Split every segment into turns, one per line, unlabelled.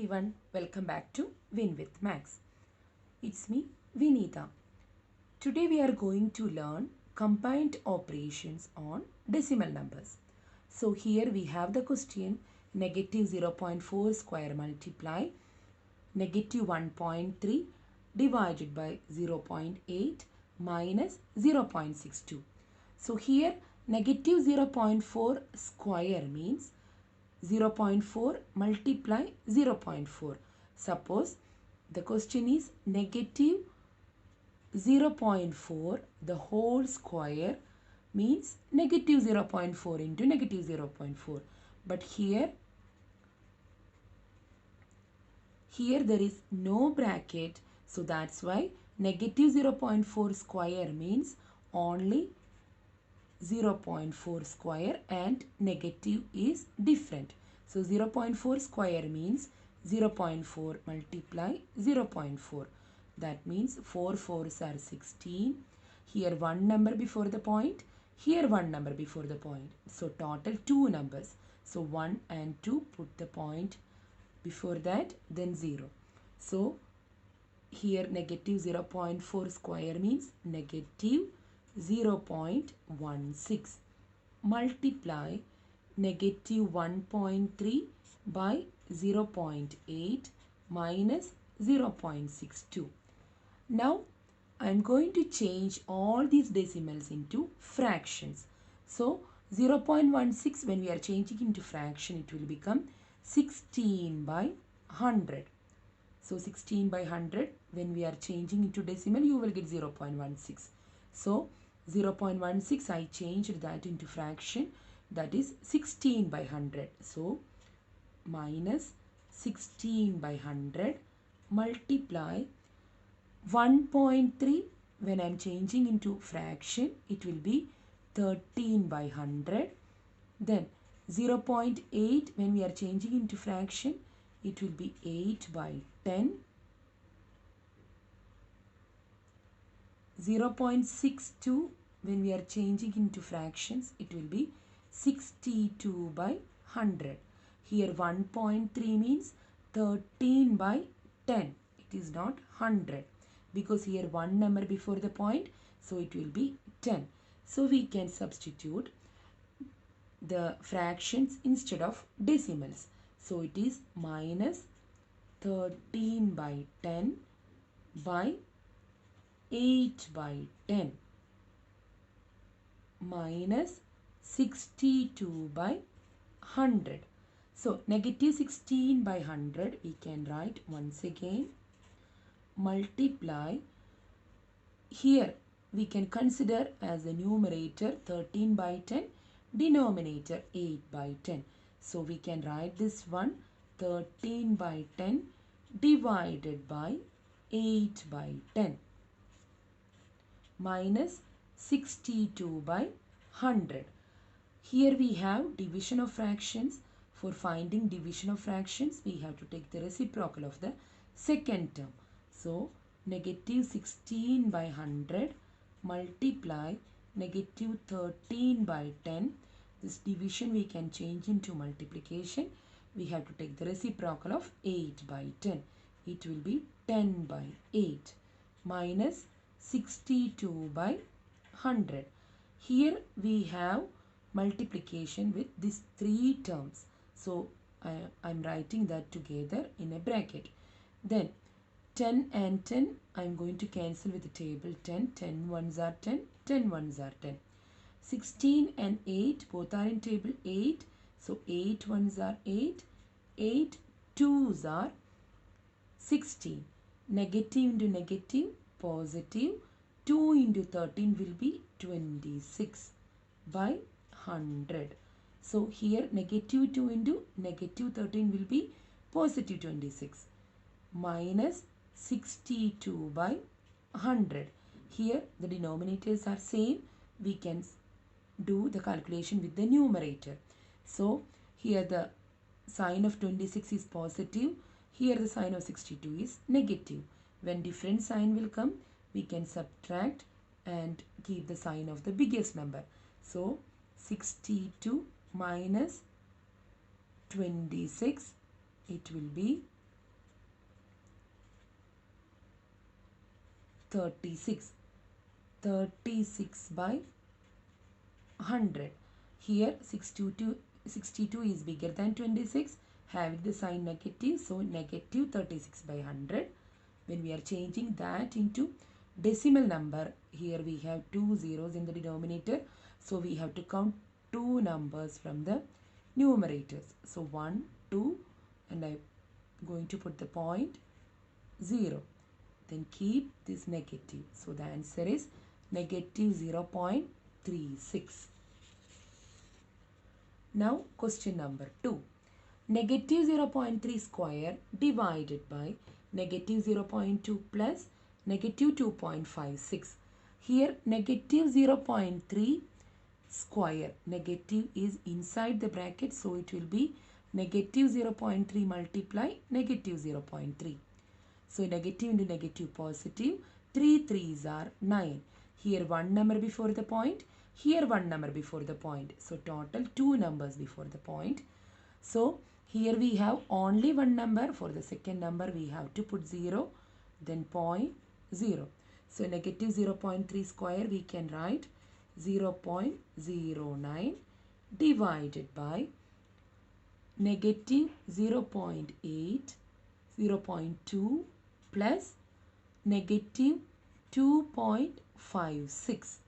everyone, welcome back to Win with Max. It's me, Vinita. Today we are going to learn combined operations on decimal numbers. So here we have the question negative 0.4 square multiply negative 1.3 divided by 0.8 minus 0.62. So here negative 0.4 square means 0.4 multiply 0.4. Suppose the question is negative 0.4 the whole square means negative 0.4 into negative 0.4. But here there is no bracket, so that's why negative 0.4 square means only 0.4 square and negative is different. So 0.4 square means 0.4 multiply 0.4. That means 4 4s are 16. Here one number before the point. Here one number before the point. So total two numbers. So 1 and 2, put the point before that, then 0. So here negative 0.4 square means negative 0.16 multiply negative 1.3 by 0.8 minus 0.62. Now I am going to change all these decimals into fractions. So 0.16 when we are changing into fraction, it will become 16 by 100. So 16 by 100 when we are changing into decimal, you will get 0.16. So 0.16 I changed that into fraction, that is 16 by 100. So minus 16 by 100 multiply 1.3 when I am changing into fraction, it will be 13 by 100. Then 0.8 when we are changing into fraction, it will be 8 by 10. 0.62 when we are changing into fractions, it will be 62 by 100. Here 1.3 means 13 by 10. It is not 100 because here one number before the point, so it will be 10. So we can substitute the fractions instead of decimals. So it is minus 13 by 10 by 8 by 10 minus 62 by 100. So negative 16 by 100 we can write once again multiply. Here we can consider as a numerator 13 by 10, denominator 8 by 10. So we can write this one 13 by 10 divided by 8 by 10 minus 62 by 100. Here we have division of fractions. For finding division of fractions, we have to take the reciprocal of the second term. So negative 16 by 100 multiply negative 13 by 10. This division we can change into multiplication. We have to take the reciprocal of 8 by 10. It will be 10 by 8 minus 62 by 100. Here we have multiplication with these three terms. So I am writing that together in a bracket. Then 10 and 10 I am going to cancel with the table 10. 10 ones are 10, 10 ones are 10. 16 and 8 both are in table 8. So 8 ones are 8, 8 twos are 16. Negative into negative, positive. 2 into 13 will be 26 by 100. So here negative 2 into negative 13 will be positive 26 minus 62 by 100. Here the denominators are same. We can do the calculation with the numerator. So here the sign of 26 is positive. Here the sign of 62 is negative. When different sign will come, we can subtract and keep the sign of the biggest number. So 62 minus 26, it will be 36. 36 by 100. Here 62 is bigger than 26, having the sign negative, so negative 36 by 100. When we are changing that into decimal number, here we have 2 zeros in the denominator, so we have to count 2 numbers from the numerators. So 1, 2, and I'm going to put the point 0. Then keep this negative. So the answer is negative 0.36. Now question number 2. Negative 0.3 square divided by negative 0.2 plus negative 2.56. Here negative 0.3 square, negative is inside the bracket, so it will be negative 0.3 multiply negative 0.3. So negative into negative positive, 3 3s are 9. Here one number before the point, here one number before the point. So total 2 numbers before the point. So here we have only one number. For the second number we have to put 0, then point 0. So negative 0.3 square we can write 0.09 divided by negative 0.8, 0.2 plus negative 2.56.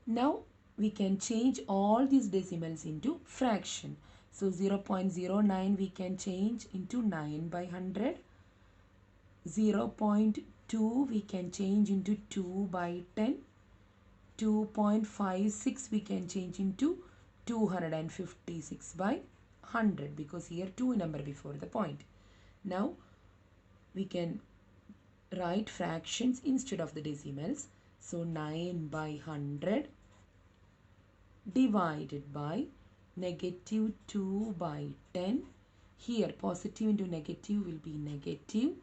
Now we can change all these decimals into fraction. So 0.09 we can change into 9 by 100. 0.2 we can change into 2 by 10. 2.56 we can change into 256 by 100, because here 2 number before the point. Now we can write fractions instead of the decimals. So 9 by 100 divided by negative 2 by 10. Here positive into negative will be negative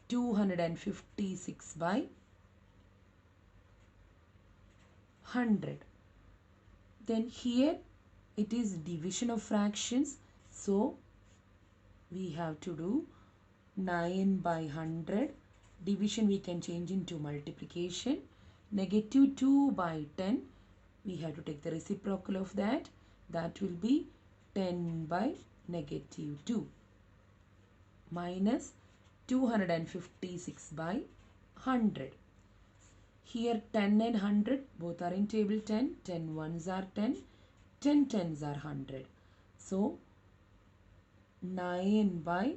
256 by 100. Then here it is division of fractions, so we have to do 9 by 100. Division we can change into multiplication. Negative 2 by 10, we have to take the reciprocal of that. That will be 10 by negative 2 minus 256 by 100. Here 10 and 100 both are in table 10. 10 ones are 10. 10 tens are 100. So 9 by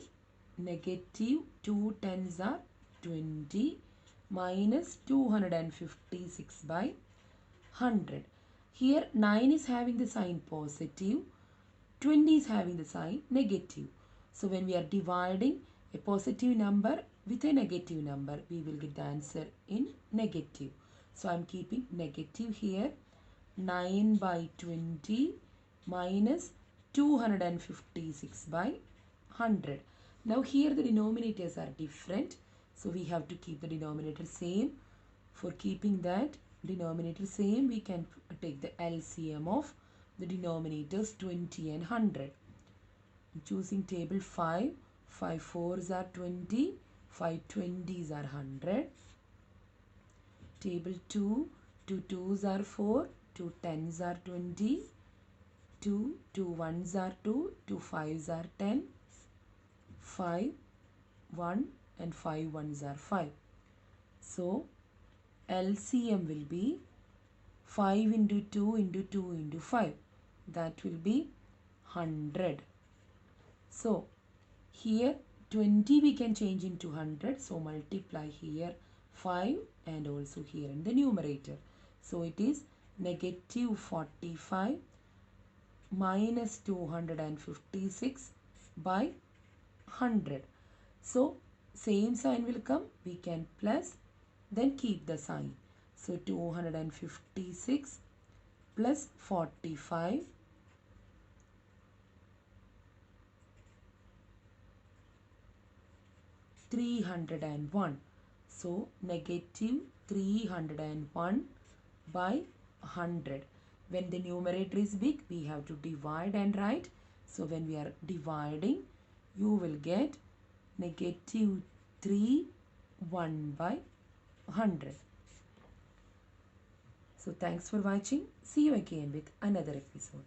negative 2 tens are 20 minus 256 by 100. Here 9 is having the sign positive, 20 is having the sign negative. So when we are dividing a positive number with a negative number, we will get the answer in negative. So I am keeping negative here. 9 by 20 minus 256 by 100. Now here the denominators are different, so we have to keep the denominator same. For keeping that denominator same, we can take the LCM of the denominators 20 and 100. I'm choosing table 5. 5 4s are 20, 5 20s are 100. Table 2, 2 2s are 4, 2 10s are 20, 2 1s are 2, 2 5s are 10, 5 1 and 5 1s are 5. So LCM will be 5 into 2 into 2 into 5. That will be 100. So here 20 we can change into 100. So multiply here 5 and also here in the numerator. So it is negative 45 minus 256 by 100. So same sign will come. We can plus, then keep the sign. So 256 plus 45 301. So negative 301 by 100. When the numerator is big, we have to divide and write. So when we are dividing, you will get negative 3 1 by 100. So thanks for watching. See you again with another episode.